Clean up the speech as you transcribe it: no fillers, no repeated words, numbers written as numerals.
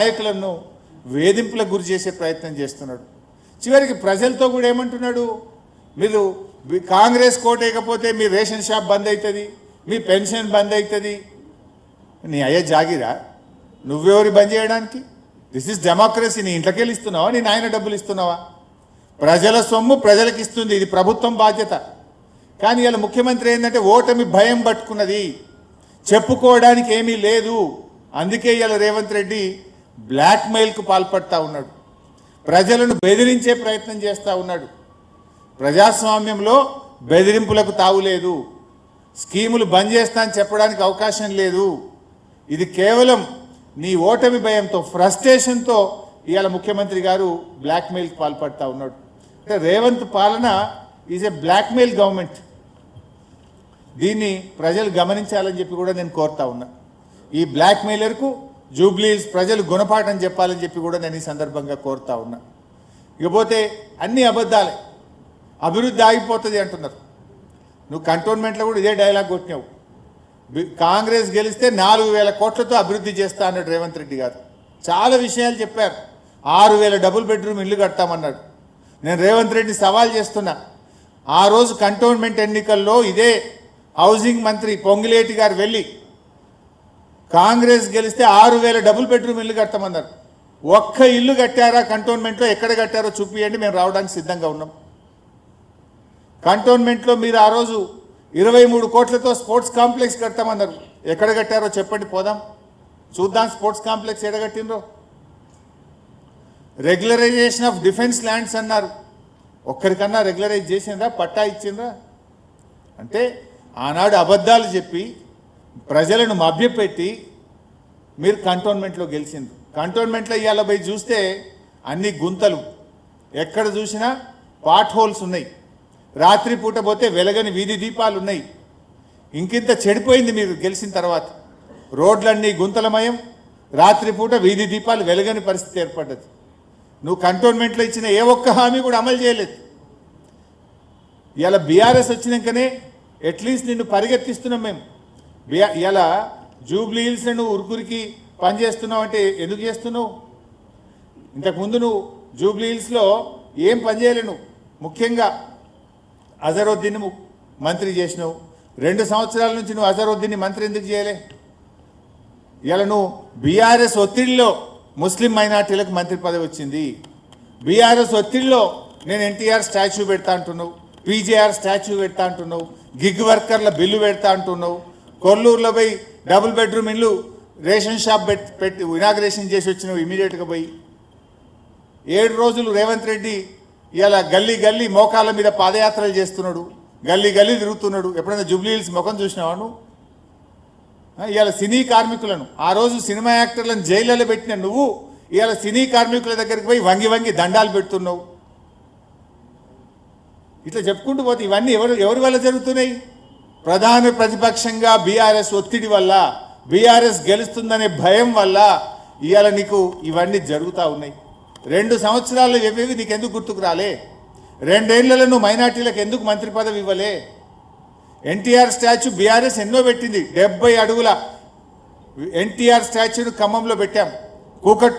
నాయకులను వేధింపులకు గురి చేసే ప్రయత్నం చేస్తున్నాడు. చివరికి ప్రజలతో కూడా ఏమంటున్నాడు, మీరు కాంగ్రెస్ కోటేయకపోతే మీ రేషన్ షాప్ బంద్ అవుతుంది, మీ పెన్షన్ బంద్ అవుతుంది. నీ అయ్యే జాగిరా, నువ్వెవరి బంద్ చేయడానికి? This is democracy. నీ ఇంట్లోకి వెళ్ళి ఇస్తున్నావా, నీ నాయన డబ్బులు ఇస్తున్నావా? ప్రజల సొమ్ము ప్రజలకు ఇస్తుంది, ఇది ప్రభుత్వం బాధ్యత. కానీ ఇలా ముఖ్యమంత్రి ఏంటంటే ఓటమి భయం పట్టుకున్నది, చెప్పుకోవడానికి ఏమీ లేదు. అందుకే ఇలా రేవంత్ రెడ్డి బ్లాక్మెయిల్కు పాల్పడతా ఉన్నాడు, ప్రజలను బెదిరించే ప్రయత్నం చేస్తూ ఉన్నాడు. ప్రజాస్వామ్యంలో బెదిరింపులకు తావులేదు, స్కీములు బంద్ చేస్తా అని చెప్పడానికి అవకాశం లేదు. ఇది కేవలం నీ ఓటమి భయంతో, ఫ్రస్ట్రేషన్తో ఇవాళ ముఖ్యమంత్రి గారు బ్లాక్మెయిల్కి పాల్పడతా ఉన్నాడు. అంటే రేవంత్ పాలన ఈజ్ ఏ బ్లాక్మెయిల్ గవర్నమెంట్. దీన్ని ప్రజలు గమనించాలని చెప్పి కూడా నేను కోరుతా ఉన్నా. ఈ బ్లాక్మెయిలర్కు జూబ్లీస్ ప్రజలు గుణపాఠం చెప్పాలని చెప్పి కూడా నేను ఈ సందర్భంగా కోరుతా ఉన్నా. ఇకపోతే అన్ని అబద్ధాలే, అభివృద్ధి ఆగిపోతుంది అంటున్నారు. నువ్వు కంటోన్మెంట్లో కూడా ఇదే డైలాగ్ కొట్టినావు. కాంగ్రెస్ గెలిస్తే 4,000 కోట్లతో అభివృద్ధి చేస్తా అన్నాడు రేవంత్ రెడ్డి గారు. చాలా విషయాలు చెప్పారు. 6,000 డబుల్ బెడ్రూమ్ ఇల్లు కడతామన్నాడు. నేను రేవంత్ రెడ్డి సవాల్ చేస్తున్నా, ఆ రోజు కంటోన్మెంట్ ఎన్నికల్లో ఇదే హౌసింగ్ మంత్రి పొంగిలేటి గారు వెళ్ళి కాంగ్రెస్ గెలిస్తే 6,000 డబుల్ బెడ్రూమ్ ఇల్లు కడతామన్నారు. ఒక్క ఇల్లు కట్టారా కంటోన్మెంట్లో? ఎక్కడ కట్టారో చూపియండి, మేము రావడానికి సిద్ధంగా ఉన్నాం. కంటోన్మెంట్లో మీరు ఆ రోజు 23 కోట్లతో స్పోర్ట్స్ కాంప్లెక్స్ కడతామన్నారు. ఎక్కడ కట్టారో చెప్పండి, పోదాం చూద్దాం. స్పోర్ట్స్ కాంప్లెక్స్ ఎక్కడ కట్టినరో. రెగ్యులరైజేషన్ ఆఫ్ డిఫెన్స్ ల్యాండ్స్ అన్నారు. ఒక్కరికన్నా రెగ్యులరైజ్ చేసిండ్రా, పట్టా ఇచ్చిండ్రా? అంటే ఆనాడు అబద్ధాలు చెప్పి ప్రజలను మభ్యపెట్టి మీరు కంటోన్మెంట్లో గెలిచిండ్రు. కంటోన్మెంట్లో ఇవాళ పోయి చూస్తే అన్ని గుంతలు, ఎక్కడ చూసినా పాట్ హోల్స్ ఉన్నాయి. రాత్రిపూట పోతే వెలగని వీధి దీపాలు ఉన్నాయి. ఇంకింత చెడిపోయింది మీరు గెలిచిన తర్వాత. రోడ్లన్నీ గుంతలమయం, రాత్రిపూట వీధి దీపాలు వెలగని పరిస్థితి ఏర్పడ్డది. నువ్వు కంటోన్మెంట్లో ఇచ్చిన ఏ ఒక్క హామీ కూడా అమలు చేయలేదు. ఇలా బీఆర్ఎస్ వచ్చినాకనే అట్లీస్ట్ నిన్ను పరిగెత్తిస్తున్నాం మేము. ఇలా జూబ్లీ హిల్స్ నువ్వు ఉరుకురికి పనిచేస్తున్నావు అంటే ఎందుకు చేస్తున్నావు? ఇంతకుముందు నువ్వు జూబ్లీ హిల్స్లో ఏం పని చేయలేవు. నువ్వు ముఖ్యంగా అజరుద్దీన్ మంత్రి చేసినావు. 2 సంవత్సరాల నుంచి నువ్వు అజరుద్దీన్ని మంత్రి ఎందుకు చేయలే? ఇలా నువ్వు బీఆర్ఎస్ ఒత్తిడిలో ముస్లిం మైనార్టీలకు మంత్రి పదవి వచ్చింది. బీఆర్ఎస్ ఒత్తిడిలో నేను ఎన్టీఆర్ స్టాచ్యూ పెడతా అంటున్నావు, పీజేఆర్ స్టాచ్యూ పెడతా అంటున్నావు, గిగ్ వర్కర్ల బిల్లు పెడతా అంటున్నావు. కొల్లూరులో పోయి డబుల్ బెడ్రూమ్ ఇల్లు రేషన్ షాప్ పెట్టి ఇనాగ్రేషన్ చేసి వచ్చినావు ఇమీడియట్గా పోయి. 7 రోజులు రేవంత్ రెడ్డి ఇలా గల్లీ గల్లీ మోకాళ్ళ మీద పాదయాత్రలు చేస్తున్నాడు, గల్లీ గల్లీ తిరుగుతున్నాడు. ఎప్పుడైనా జూబ్లీ హిల్స్ ముఖం చూసినావా నువ్వు? ఇవాళ సినీ కార్మికులను, ఆ రోజు సినిమా యాక్టర్లను జైళ్ళలో పెట్టిన నువ్వు ఇవాళ సినీ కార్మికుల దగ్గరికి పోయి వంగి వంగి దండాలు పెడుతున్నావు. ఇట్లా చెప్పుకుంటూ పోతే ఇవన్నీ ఎవరి వల్ల జరుగుతున్నాయి? ప్రధాన ప్రతిపక్షంగా బీఆర్ఎస్ ఒత్తిడి వల్ల, బీఆర్ఎస్ గెలుస్తుందనే భయం వల్ల ఇవాళ నీకు ఇవన్నీ జరుగుతూ ఉన్నాయి. 2 సంవత్సరాలు ఇవేవి నీకు ఎందుకు గుర్తుకు రాలే? 2 ఏళ్లలో నువ్వు మైనార్టీలకు ఎందుకు మంత్రి పదవి ఇవ్వలే? ఎన్టీఆర్ స్టాచ్యూ బీఆర్ఎస్ ఎన్నో పెట్టింది. 70 అడుగుల ఎన్టీఆర్ స్టాచ్యూను ఖమ్మంలో పెట్టాం. కూకట్